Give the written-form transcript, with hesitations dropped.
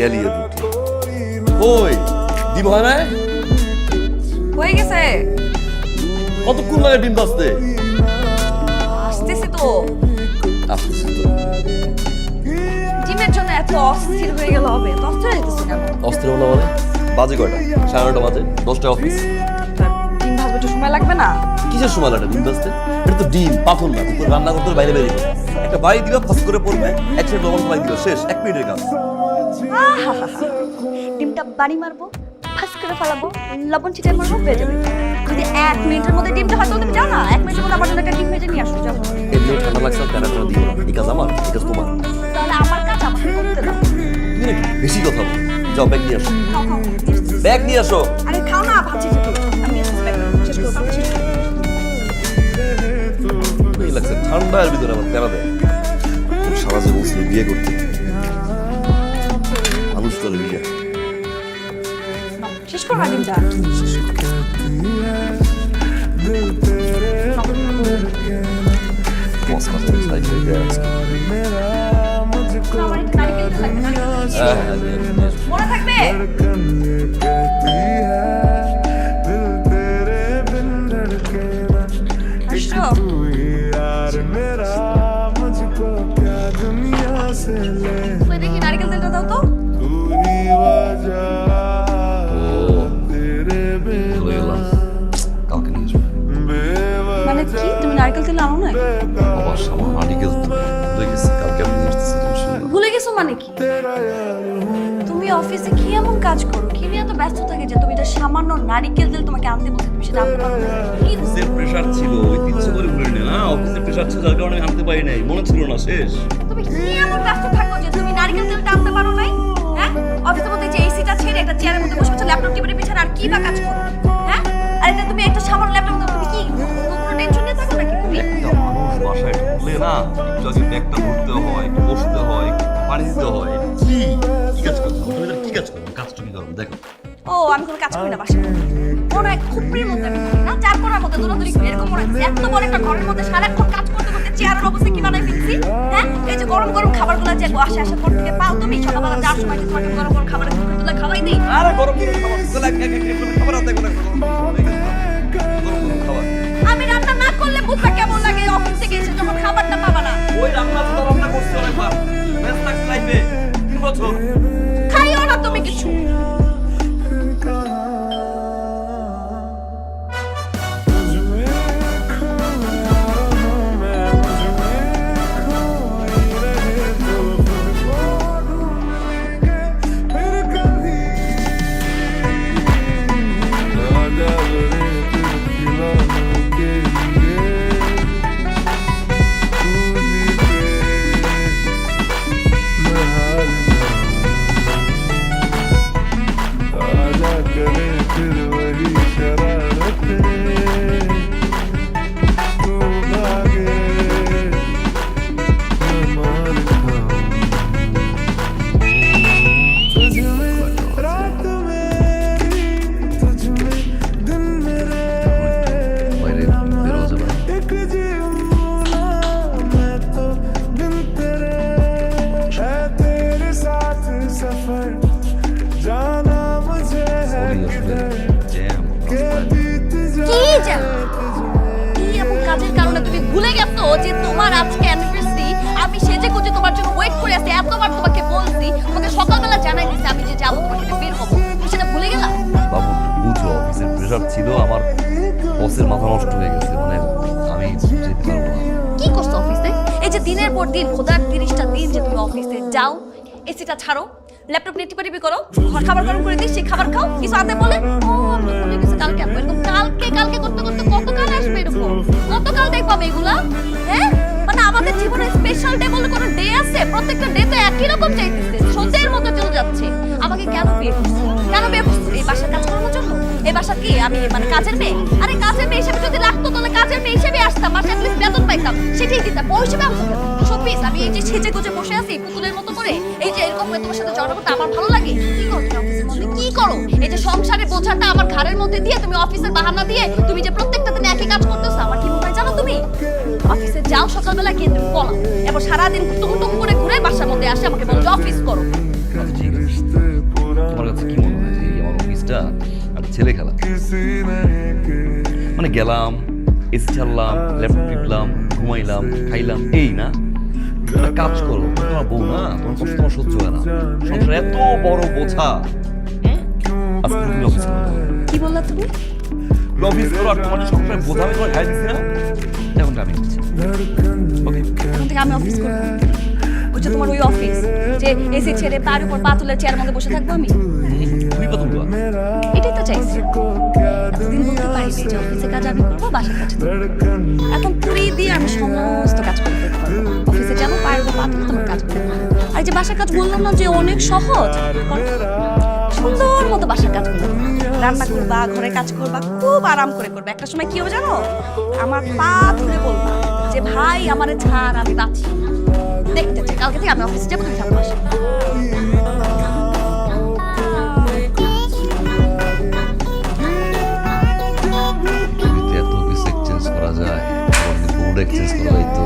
জ্বালিয়ে দুটো ওই ডিম হয় না হয়ে গেছে কতক্ষণ লাগে ডিম ভাজতে আসতেছি তো আসতেছি তো ডিমের জন্য এত অস্থির হয়ে গেল হবে তো অস্থির হইতেছে কেন অস্ত্র হলো মানে বাজে কয়টা 9:30 বাজে 10টা অফিস ডিম ভাজতে একটু সময় লাগবে না কিসের সময় লাগে ডিম ভাজতে এটা তো ডিম পাথর না তুই রান্না করতে বাইরে বেরিয়ে একটা বাড়ি দিবা ফাঁস করে পড়বে একশো লবণ বাড়ি দিল শেষ 1 মিনিটের কাজ ডিমটা বাড়ি মারবো ফাঁস করে ফেলাবো লবণ ছিটিয়ে মারবো হয়ে যাবে যদি 1 মিনিটের মধ্যে ডিমটা হয় তাহলে তুমি যাও না 1 মিনিটের মধ্যে আমার জন্য একটা ডিম ভেজে নিয়ে আসো যাও এমনি ঠান্ডা লাগছে প্যারা প্যারা দিও না এই কাজ আমার এই কাজ তোমার তাহলে আমার কাজ আমাকে করতে দাও তুমি নাকি বেশি কথা বলো যাও ব্যাগ নিয়ে আসো খাও খাও ব্যাগ নিয়ে আসো আরে খাও না ভাবছি যে আমি শেষ করবো শেষ করবো এই লাগছে ঠান্ডার ভিতরে আমার প্যারা দেয় সারা জীবন ছিল বিয়ে করতে মানুষ করে বিয়ে শেষ করবো ডিমটা মনে থাকবে দেখি নারকেল তেলটা দাও তো কালকে নিয়ে যাবো মানে কি তুমি নারকেল তেল আনো না আবার সামনে নারিকেল ভুলে গেছি কালকে আমি নিয়ে আসতেছি ভুলে গেছো মানে কি তুমি অফিসে কি এমন কাজ করো কি নিয়ে এত ব্যস্ত থাকে যে তুমি এটা সামান্য নারকেল তেল তোমাকে আনতে বলতে তুমি সেটা আনতে পারো না কি অফিসের প্রেসার ছিল ওই 300 করে ভুলে না অফিসের প্রেসার ছিল যার কারণে আমি আনতে পারি নাই মনে ছিল না শেষ তুমি কি এমন ব্যস্ত থাকো যে তুমি নারকেল তেলটা আনতে পারো নাই হ্যাঁ অফিসের মধ্যে যে এসিটা ছেড়ে একটা চেয়ারের মধ্যে বসে বসে ল্যাপটপ টিপে পিছনে আর কি বা কাজ করো হ্যাঁ আর এটা তুমি একটা সামান্য ল্যাপটপ তুমি কি কোনো টেনশন নিয়ে থাকো নাকি তুমি একটা মানুষ বাসায় ঢুকলে না একটু আগে ব্যাগটা ধরতে হয় একটু বসতে হয় একটু পানি দিতে হয় কি কি কাজ করবো তুমি কি কাজ করবো কাজটা কি করবো দেখো ও আমি কোনো কাজ করি না বাসায় মনে হয় খুপড়ির মধ্যে আমি থাকি না চার কোণার মধ্যে দৌড়াদৌড়ি করি এরকম মনে হচ্ছে এত বড় একটা ঘরের মধ্যে সারাক্ষণ কাজ করতে করতে চেয়ারের অবস্থা কি বানাই ফেলছি হ্যাঁ এই যে গরম গরম খাবারগুলো যে আসে আসার পর থেকে পাও তুমি সকালবেলা যাওয়ার সময় কি তোমাকে গরম গরম খাবার তুলে খাওয়াই দিই আরে গরম গরম খাবার তুলে খাবার আনতে গেলে খাবার আমি রান্না না করলে বুঝবা কেমন লাগে অফিস থেকে এসে যখন খাবারটা পাবা না ওই রান্না তো রান্না করতে অনেকবার ব্যস্ত থাকতে লাইফে 3 বছর খাইও না তুমি কিছু কাজের কারণে তুমি ভুলে গেছো যে তোমার আজকে অ্যানিভার্সারি আমি সেজে গুজে তোমার জন্য ওয়েট করে আছি এতবার তোমাকে বলছি তোমাকে সকালবেলা জানাই দিছি আমি যে যাবো তোমার সাথে বের হবো সেটা ভুলে গেলা বাবু বুঝো অফিসের প্রেসার ছিল আমার বসের মাথা নষ্ট হয়ে গেছে মানে আমি যেতে পারবো না কি করছো অফিসে এই যে দিনের পর দিন খোদার 30টা দিন যে তুমি অফিসে যাও এসিটা ছাড়ো ল্যাপটপ নিয়ে টিপাটিপি করো খাবার গরম করে দিই সেই খাবার খাও কিছু আনতে বলে ও আমি তো ভুলে গেছি কালকে আসবো এরকম কালকে করতে করতে কতকাল আসবে এরকম কতকাল দেখবো আমি এগুলা হ্যাঁ মানে আমাদের জীবনে স্পেশাল ডে বলে কোনো ডে আছে প্রত্যেকটা ডে তো একই রকম চাইতেছে সন্ধ্যের মতো চলে যাচ্ছে আমাকে কেন বিয়ে করছো এই বাসার কাজ করার জন্য এই বাসা কি আমি মানে কাজের মেয়ে আরে কাজের মেয়ে হিসেবে যদি লাগতো তাহলে কাজের মেয়ে হিসেবে আসতাম বাসায় প্লিজ বেতন পাইতাম সেটাই দিতাম ওই হিসেবে আমি শোপিস আমি এই যে সেজে গুজে বসে আছি পুতুলের মতো করে এই যে এরকম করে তোমার সাথে জড়ো করতে আমার ভালো লাগে কি করো তুমি অফিসের মধ্যে কি করো এই যে সংসারের বোঝাটা আমার ঘাড়ের মধ্যে দিয়ে তুমি অফিসের বাহানা দিয়ে তুমি যে প্রত্যেকটা দিন একই কাজ করতেছো আমার কি মনে হয় জানো তুমি অফিসে যাও সকালবেলা গিয়ে তুমি বলো এবার সারাদিন টুং টুং করে ঘুরে বাসার মধ্যে আসে আমাকে বলো অফিস করো ঠিক আছে। তোমার কাছে কি মনে হয় যে এই আমার অফিসটা একটা ছেলে খেলা? মানে গেলাম, এসি ছাড়লাম, ল্যাপটপ টিপলাম, ঘুমাইলাম, খাইলাম, এই না? একটা কাজ করো, তোমার বউ না, তোমার কষ্ট তোমার সহ্য হয় না। সংসার এত বড় বোঝা। আজকে তুমি অফিস করো, কি বললা তুমি? অফিস করো, আর তোমার যে সংসার বোঝা আমি তোমার খাই দিচ্ছি না, এখন আমি দিচ্ছি। ওকে, এখন থেকে আমি অফিস করবো। ওই যে তোমার ওই অফিস, যে এসি ছেড়ে তার উপর পা তুলে চেয়ারের মধ্যে বসে থাকবো আমি? তুমি কত বলবা? এটাই তো চাইছি। এতদিন বলতে পারিনি যে অফিসের কাজ আমি করবো, বাসার কাজ তুমি করবে। এখন পুরি দিয়ে আমি সমস্ত কাজ করে ফেলতে পারবো। অফিসে যাবো, পায়ের উপর পা তুলে তোমার কাজ করবো। আর এই যে বাসার কাজ বললাম না যে অনেক সহজ, করো। সুন্দর মতো বাসার কাজ করবো, রান্না করবা, ঘরে কাজ করবা, খুব আরাম করে করবে। একটা সময় কি হবে জানো, আমার পা ধরে বলবা যে ভাই আমারে ছাড়, আমি বাঁচি। দেখতে চাই, কালকে থেকে আমি অফিসে যাবো, তুমি থাকবো বাসায়। এত কিছু এক্সচেঞ্জ করা যায়, বোর্ড এক্সচেঞ্জ করা যায় তো।